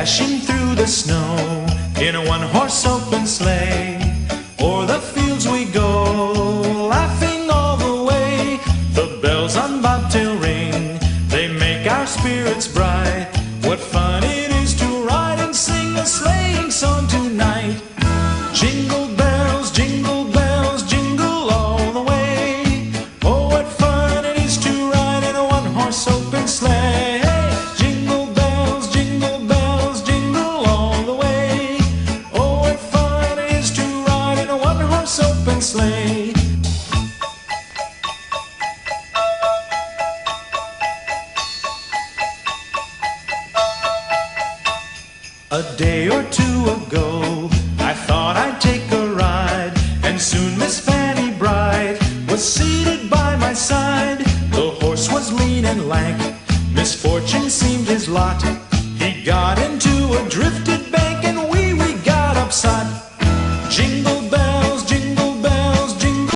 dashing through the snow in a one-horse open sleigh. O'er the fields we go, laughing all the way. The bells on bobtail ring, they make our spirits bright. What fun it is to ride and sing a sleighing song tonight. Jingle bells, jingle bells, jingle all the way. Oh, what fun it is to ride in a one-horse open sleigh. Jingle bells, jingle bells, jingle all the way. Oh, what fun it is to ride in a one-horse open sleigh. A day or two ago, I thought I'd take a ride, and soon Miss Fanny Bright was seated by my side. The horse was lean and lank, misfortune seemed his lot. He got into a drifted bank and